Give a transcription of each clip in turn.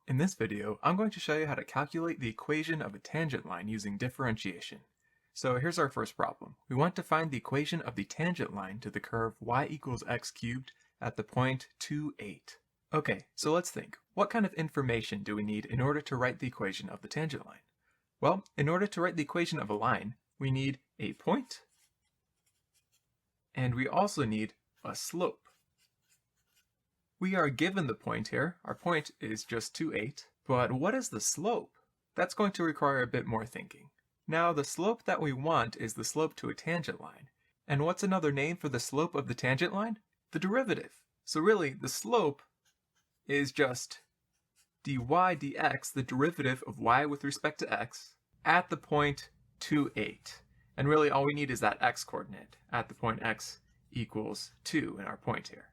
In this video, I'm going to show you how to calculate the equation of a tangent line using differentiation. So here's our first problem. We want to find the equation of the tangent line to the curve y equals x cubed at the point 2, 8. Okay, so let's think. What kind of information do we need in order to write the equation of the tangent line? Well, in order to write the equation of a line, we need a point, and we also need a slope. We are given the point here. Our point is just 2, 8. But what is the slope? That's going to require a bit more thinking. Now, the slope that we want is the slope to a tangent line. And what's another name for the slope of the tangent line? The derivative. So really, the slope is just dy dx, the derivative of y with respect to x, at the point 2, 8. And really, all we need is that x-coordinate at the point x equals 2 in our point here.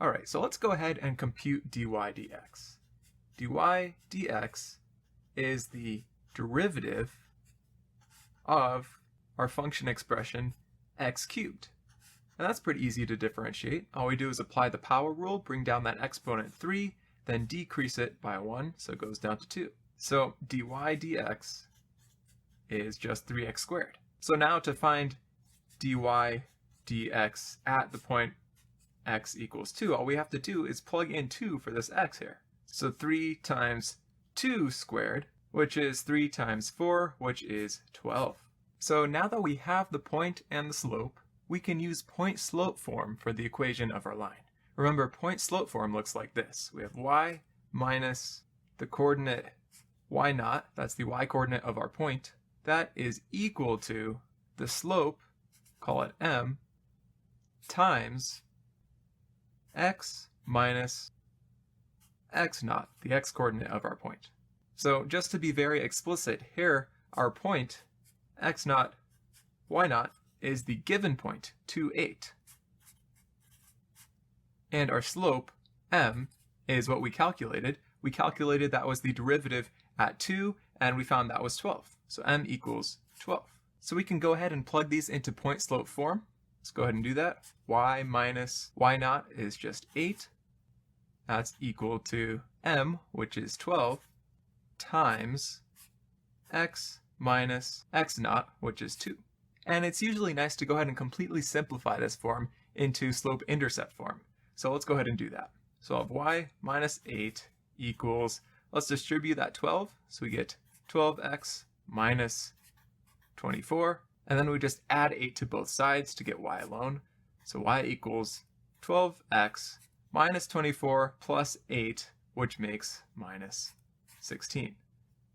Alright, so let's go ahead and compute dy dx. dy dx is the derivative of our function expression x cubed. And that's pretty easy to differentiate. All we do is apply the power rule, bring down that exponent 3, then decrease it by 1, so it goes down to 2. So dy dx is just 3x squared. So now to find dy dx at the point x equals 2, all we have to do is plug in 2 for this x here. So 3 times 2 squared, which is 3 times 4, which is 12. So now that we have the point and the slope, we can use point-slope form for the equation of our line. Remember, point-slope form looks like this. We have y minus the coordinate y naught, that's the y-coordinate of our point, that is equal to the slope, call it m, times x minus x naught, the x-coordinate of our point. So just to be very explicit, here our point, x naught, y naught, is the given point, 2, 8. And our slope, m, is what we calculated. We calculated that was the derivative at 2, and we found that was 12. So m equals 12. So we can go ahead and plug these into point-slope form. Let's go ahead and do that. Y minus y naught is just 8. That's equal to m, which is 12, times x minus x naught, which is 2. And it's usually nice to go ahead and completely simplify this form into slope intercept form. So let's go ahead and do that. So I'll have y minus 8 equals, let's distribute that 12. So we get 12x minus 24. And then we just add 8 to both sides to get y alone. So y equals 12x minus 24 plus 8, which makes minus 16.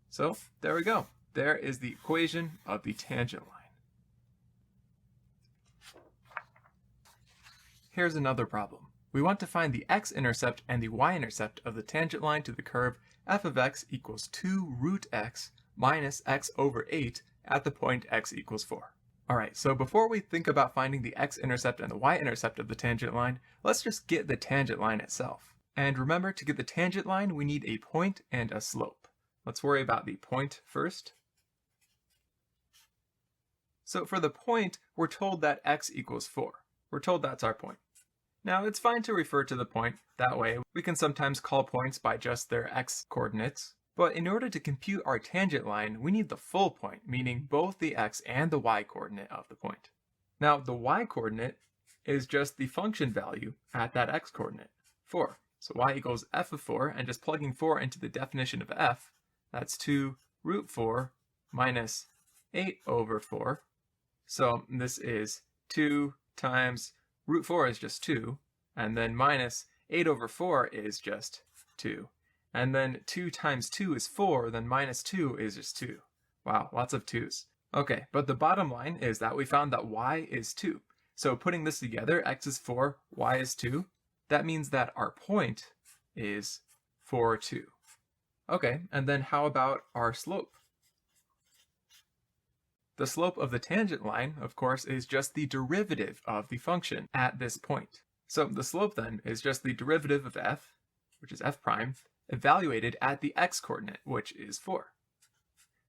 So there we go. There is the equation of the tangent line. Here's another problem. We want to find the x-intercept and the y-intercept of the tangent line to the curve f of x equals 2 root x minus x over 8 at the point x equals 4. Alright, so before we think about finding the x-intercept and the y-intercept of the tangent line, let's just get the tangent line itself. And remember, to get the tangent line, we need a point and a slope. Let's worry about the point first. So for the point, we're told that x equals 4. We're told that's our point. Now, it's fine to refer to the point that way. We can sometimes call points by just their x-coordinates. But in order to compute our tangent line, we need the full point, meaning both the x and the y-coordinate of the point. Now, the y-coordinate is just the function value at that x-coordinate, 4. So y equals f of 4, and just plugging 4 into the definition of f, that's 2 root 4 minus 8 over 4. So this is 2 times root 4 is just 2, and then minus 8 over 4 is just 2. And then 2 times 2 is 4, then minus 2 is just 2. Wow, lots of 2's. Okay, but the bottom line is that we found that y is 2. So putting this together, x is 4, y is 2. That means that our point is 4, 2. Okay, and then how about our slope? The slope of the tangent line, of course, is just the derivative of the function at this point. So the slope then is just the derivative of f, which is f prime, evaluated at the x-coordinate, which is 4.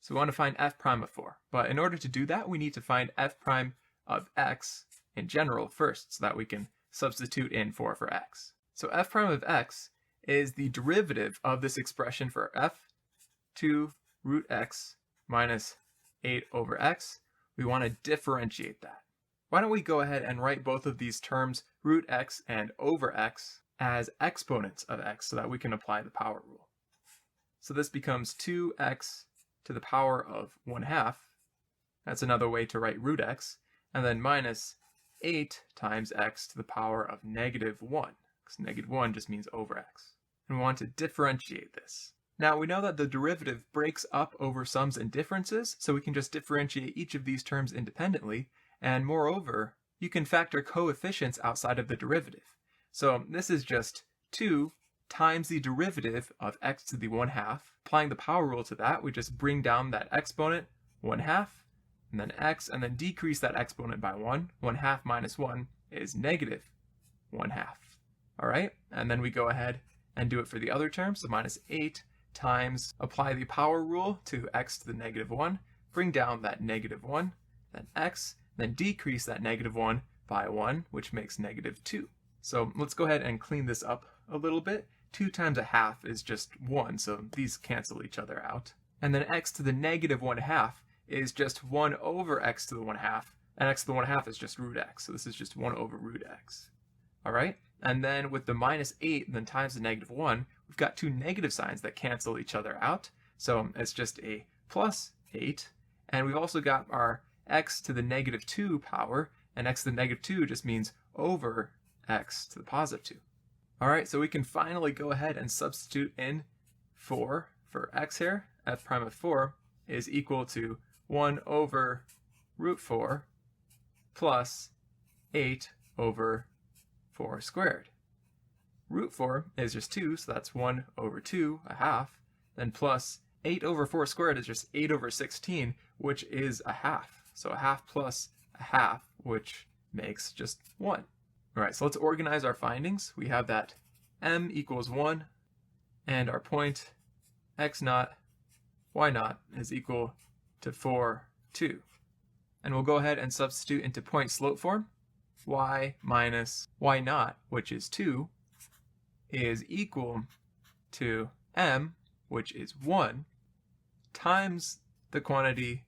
So we want to find f prime of 4. But in order to do that, we need to find f prime of x in general first, so that we can substitute in 4 for x. So f prime of x is the derivative of this expression for f, 2 root x minus 8 over x. We want to differentiate that. Why don't we go ahead and write both of these terms, root x and over x, as exponents of x so that we can apply the power rule. So this becomes 2x to the power of 1/2. That's another way to write root x. And then minus 8 times x to the power of negative 1. Because negative 1 just means over x. And we want to differentiate this. Now we know that the derivative breaks up over sums and differences, so we can just differentiate each of these terms independently. And moreover, you can factor coefficients outside of the derivative. So this is just 2 times the derivative of x to the 1/2. Applying the power rule to that, we just bring down that exponent 1/2, and then x, and then decrease that exponent by 1. 1/2 minus 1 is negative 1/2. All right, and then we go ahead and do it for the other term. So minus 8 times, apply the power rule to x to the negative 1, bring down that negative 1, then x, then decrease that negative 1 by 1, which makes negative 2. So let's go ahead and clean this up a little bit. 2 times 1/2 is just 1, so these cancel each other out. And then x to the negative 1/2 is just 1 over x to the 1/2, and x to the 1/2 is just root x, so this is just 1 over root x. All right, and then with the minus 8 and then times the negative 1, we've got 2 negative signs that cancel each other out, so it's just a plus 8, and we've also got our x to the negative 2 power, and x to the negative 2 just means over x to the positive 2. All right, so we can finally go ahead and substitute in 4 for x here. F prime of 4 is equal to 1 over root 4 plus 8 over 4 squared. Root 4 is just 2, so that's 1 over 2, 1/2. Then plus 8 over 4 squared is just 8 over 16, which is 1/2. So 1/2 plus 1/2, which makes just 1. All right, so let's organize our findings. We have that m equals 1, and our point x naught, y naught is equal to 4, 2. And we'll go ahead and substitute into point slope form. Y minus y naught, which is 2, is equal to m, which is 1, times the quantity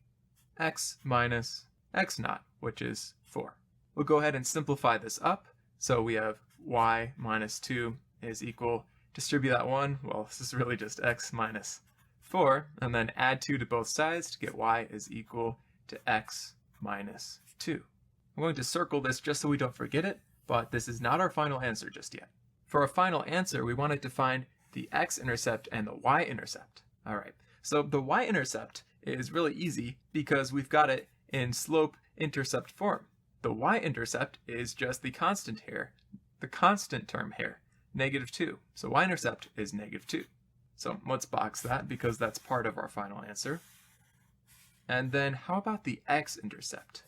x minus x naught, which is 4. We'll go ahead and simplify this up. So we have y minus 2 is equal, distribute that 1, well, this is really just x minus 4, and then add 2 to both sides to get y is equal to x minus 2. I'm going to circle this just so we don't forget it, but this is not our final answer just yet. For our final answer, we wanted to find the x-intercept and the y-intercept. All right, so the y-intercept is really easy because we've got it in slope intercept form. The y-intercept is just the constant here, the constant term here, negative 2. So y-intercept is negative 2. So let's box that because that's part of our final answer. And then how about the x-intercept?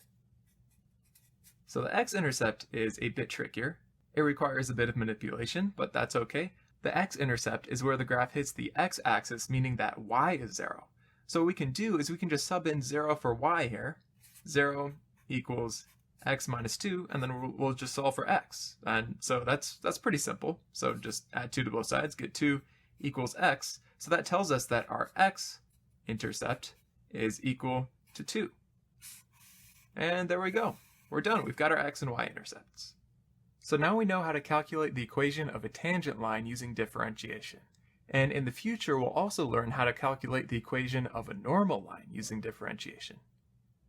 So the x-intercept is a bit trickier. It requires a bit of manipulation, but that's okay. The x-intercept is where the graph hits the x-axis, meaning that y is 0. So what we can do is we can just sub in 0 for y here. 0 equals x minus 2, and then we'll just solve for x. And so that's pretty simple. So just add 2 to both sides, get 2 equals x. So that tells us that our x-intercept is equal to 2. And there we go. We're done. We've got our x and y intercepts. So now we know how to calculate the equation of a tangent line using differentiation. And in the future, we'll also learn how to calculate the equation of a normal line using differentiation.